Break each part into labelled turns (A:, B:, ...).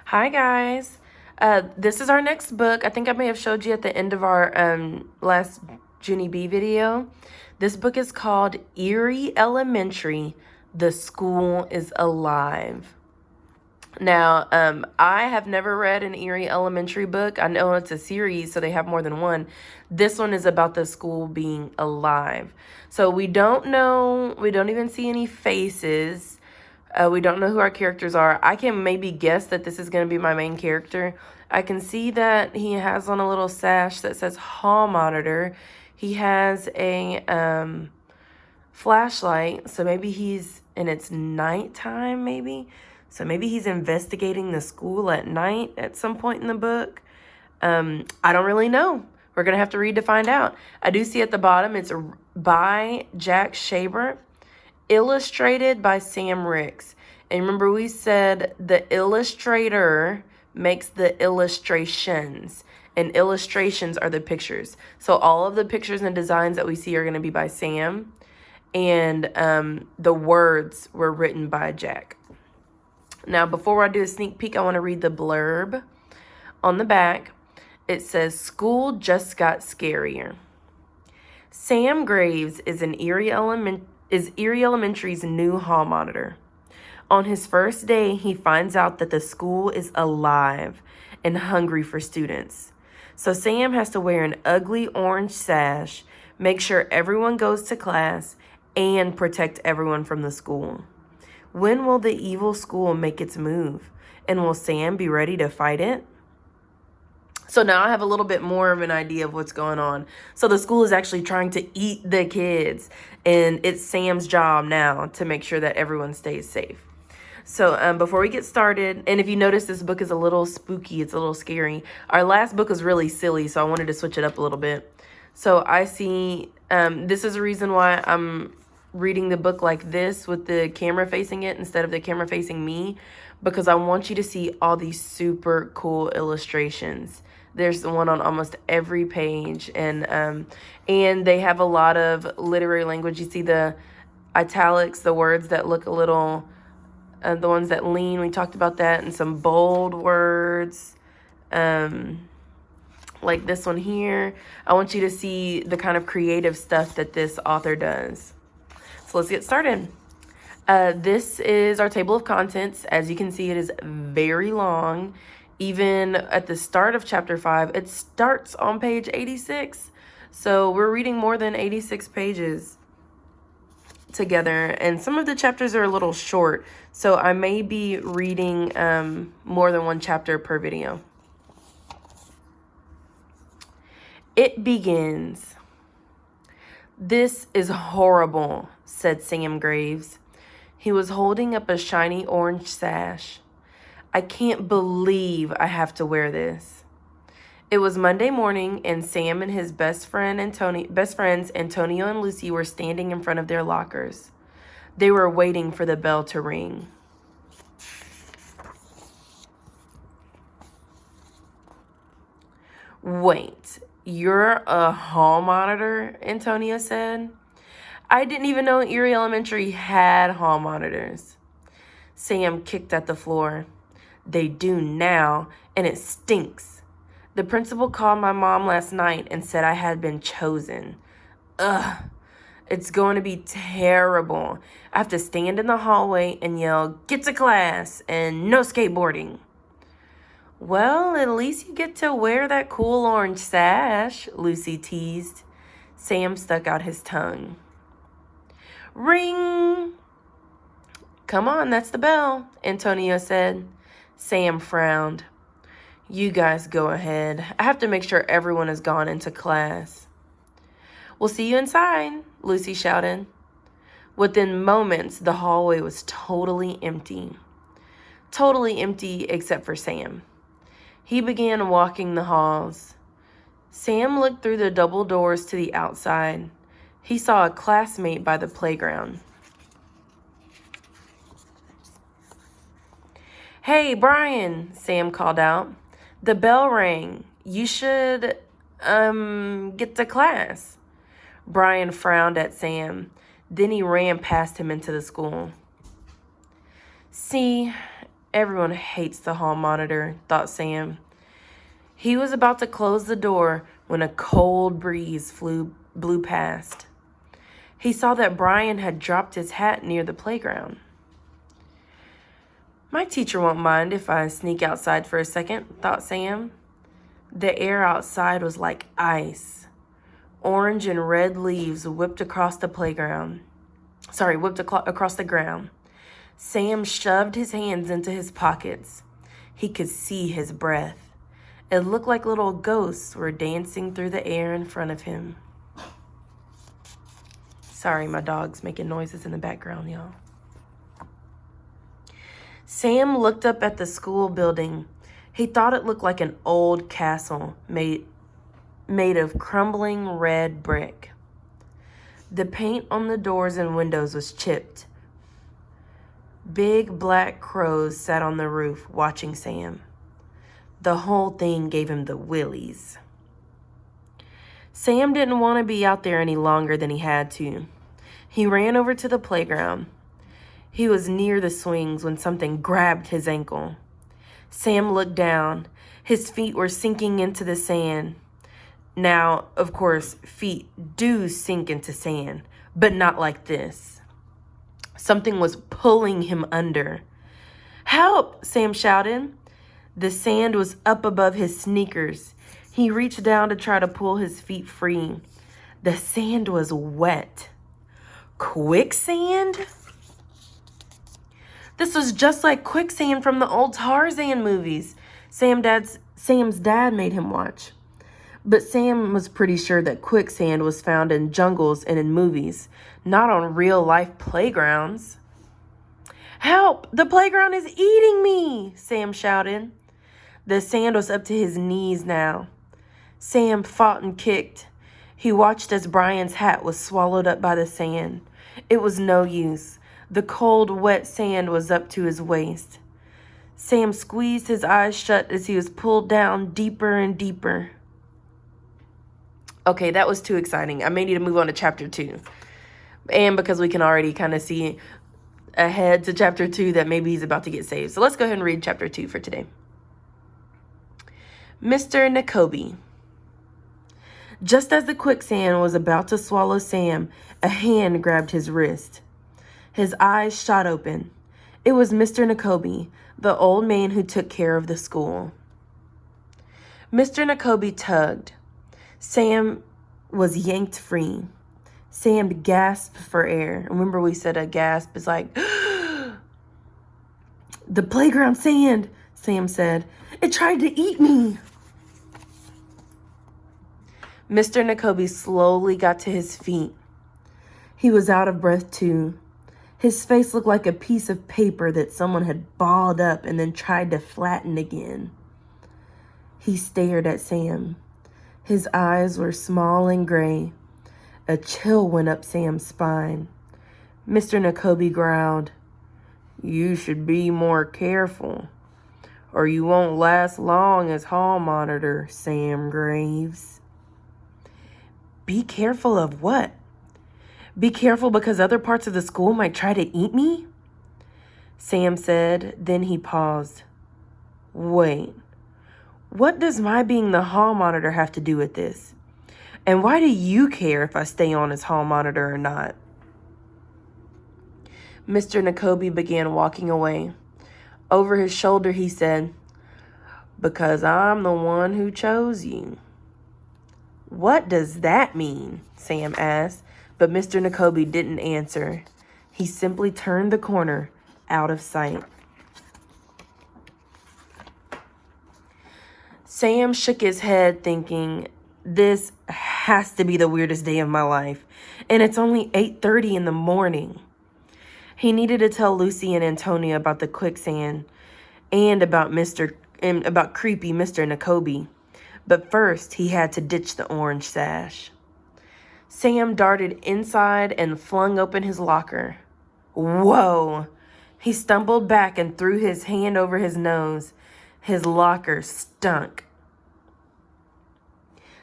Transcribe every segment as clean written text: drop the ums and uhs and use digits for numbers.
A: Hi, guys. This is our next book. I think I may have showed you at the end of our last Junie B video. This book is called Eerie Elementary, The School is Alive. Now, I have never read an Eerie Elementary book. I know it's a series, so they have more than one. This one is about the school being alive. So we don't know, we don't even see any faces. We don't know who our characters are. I can maybe guess that this is going to be my main character. I can see that he has on a little sash that says hall monitor. He has a flashlight, so maybe and it's nighttime maybe. So maybe he's investigating the school at night at some point in the book. I don't really know. We're going to have to read to find out. I do see at the bottom it's by Jack Shabert, illustrated by Sam Ricks. And remember, we said the illustrator makes the illustrations, and illustrations are the pictures. So all of the pictures and designs that we see are going to be by Sam, and the words were written by Jack. Now, before I do a sneak peek, I want to read the blurb. On the back, it says, "School just got scarier." Sam Graves is Eerie Elementary's new hall monitor. On his first day, he finds out that the school is alive and hungry for students. So Sam has to wear an ugly orange sash, make sure everyone goes to class, and protect everyone from the school. When will the evil school make its move? And will Sam be ready to fight it? So now I have a little bit more of an idea of what's going on. So the school is actually trying to eat the kids, and it's Sam's job now to make sure that everyone stays safe. So before we get started, and if you notice, this book is a little spooky, it's a little scary. Our last book was really silly, so I wanted to switch it up a little bit. So I see, this is the reason why I'm reading the book like this with the camera facing it instead of the camera facing me, because I want you to see all these super cool illustrations. There's one on almost every page, and they have a lot of literary language. You see the italics, the words that look a little, the ones that lean, we talked about that, and some bold words, like this one here. I want you to see the kind of creative stuff that this author does. So let's get started. This is our table of contents. As you can see, it is very long. Even at the start of chapter 5, it starts on page 86. So we're reading more than 86 pages together. And some of the chapters are a little short. So I may be reading more than one chapter per video. It begins. "This is horrible," said Sam Graves. He was holding up a shiny orange sash. "I can't believe I have to wear this." It was Monday morning, and Sam and his best friends Antonio and Lucy were standing in front of their lockers. They were waiting for the bell to ring. "Wait, you're a hall monitor?" Antonio said. "I didn't even know Eerie Elementary had hall monitors." Sam kicked at the floor. "They do now, and it stinks. The principal called my mom last night and said I had been chosen. Ugh, it's going to be terrible. I have to stand in the hallway and yell, 'Get to class,' and no skateboarding." "Well, at least you get to wear that cool orange sash," Lucy teased. Sam stuck out his tongue. "Ring!" "Come on, that's the bell," Antonio said. Sam frowned. "You guys go ahead. I have to make sure everyone has gone into class." "We'll see you inside," Lucy shouted. Within moments, the hallway was totally empty. Totally empty except for Sam. He began walking the halls. Sam looked through the double doors to the outside. He saw a classmate by the playground. "Hey, Brian," Sam called out. "The bell rang. You should, get to class." Brian frowned at Sam. Then he ran past him into the school. "See, Everyone hates the hall monitor, thought Sam. He was about to close the door when a cold breeze blew past. He saw that Brian had dropped his hat near the playground. My teacher won't mind if I sneak outside for a second, thought Sam. The air outside was like ice. Orange and red leaves whipped across the ground. Sam shoved his hands into his pockets. He could see his breath. It looked like little ghosts were dancing through the air in front of him. Sorry, my dog's making noises in the background, y'all. Sam looked up at the school building. He thought it looked like an old castle made of crumbling red brick. The paint on the doors and windows was chipped. Big black crows sat on the roof watching Sam. The whole thing gave him the willies. Sam didn't want to be out there any longer than he had to. He ran over to the playground. He was near the swings when something grabbed his ankle. Sam looked down. His feet were sinking into the sand. Now, of course, feet do sink into sand, but not like this. Something was pulling him under. "Help!" Sam shouted. The sand was up above his sneakers. He reached down to try to pull his feet free. The sand was wet. Quicksand? This was just like quicksand from the old Tarzan movies Sam's dad made him watch. But Sam was pretty sure that quicksand was found in jungles and in movies, not on real-life playgrounds. "Help! The playground is eating me!" Sam shouted. The sand was up to his knees now. Sam fought and kicked. He watched as Brian's hat was swallowed up by the sand. It was no use. The cold, wet sand was up to his waist. Sam squeezed his eyes shut as he was pulled down deeper and deeper. Okay, that was too exciting. I may need to move on to chapter 2. And because we can already kind of see ahead to chapter 2 that maybe he's about to get saved. So let's go ahead and read chapter 2 for today. Mr. Nekobi. Just as the quicksand was about to swallow Sam, a hand grabbed his wrist. His eyes shot open. It was Mr. Nekobi, the old man who took care of the school. Mr. Nekobi tugged. Sam was yanked free. Sam gasped for air. Remember we said a gasp is like, "The playground sand," Sam said. "It tried to eat me." Mr. Nekobi slowly got to his feet. He was out of breath too. His face looked like a piece of paper that someone had balled up and then tried to flatten again. He stared at Sam. His eyes were small and gray. A chill went up Sam's spine. Mr. Nekobi growled, "You should be more careful, or you won't last long as hall monitor, Sam Graves." Be careful of what? Be careful because other parts of the school might try to eat me? Sam said, then he paused. Wait, what does my being the hall monitor have to do with this? And why do you care if I stay on as hall monitor or not? Mr. Nekobi began walking away. Over his shoulder, he said, "Because I'm the one who chose you." "What does that mean?" Sam asked, but Mr. Nekobi didn't answer. He simply turned the corner, out of sight. Sam shook his head, thinking, this has to be the weirdest day of my life, and it's only 8:30 in the morning. He needed to tell Lucy and Antonia about the quicksand and about creepy Mr. Nekobi. But first, he had to ditch the orange sash. Sam darted inside and flung open his locker. Whoa! He stumbled back and threw his hand over his nose. His locker stunk.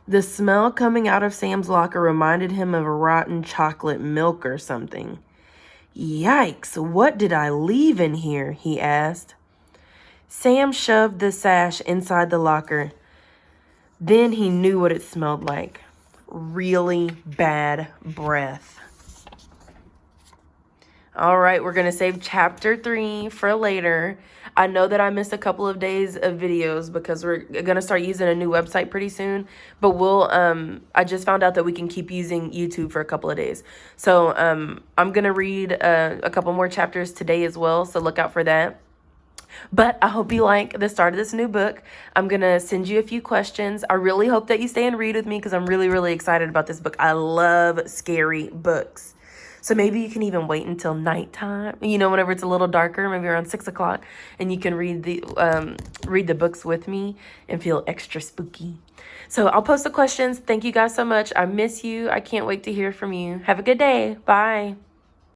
A: The smell coming out of Sam's locker reminded him of rotten chocolate milk or something. Yikes, what did I leave in here? He asked. Sam shoved the sash inside the locker. Then he knew what it smelled like. Really bad breath. All right, we're going to save chapter 3 for later. I know that I missed a couple of days of videos because we're going to start using a new website pretty soon. But I just found out that we can keep using YouTube for a couple of days. So I'm going to read a couple more chapters today as well. So look out for that. But I hope you like the start of this new book. I'm going to send you a few questions. I really hope that you stay and read with me because I'm really, really excited about this book. I love scary books. So maybe you can even wait until nighttime, whenever it's a little darker, maybe around 6 o'clock, and you can read the books with me and feel extra spooky. So I'll post the questions. Thank you guys so much. I miss you. I can't wait to hear from you. Have a good day. Bye.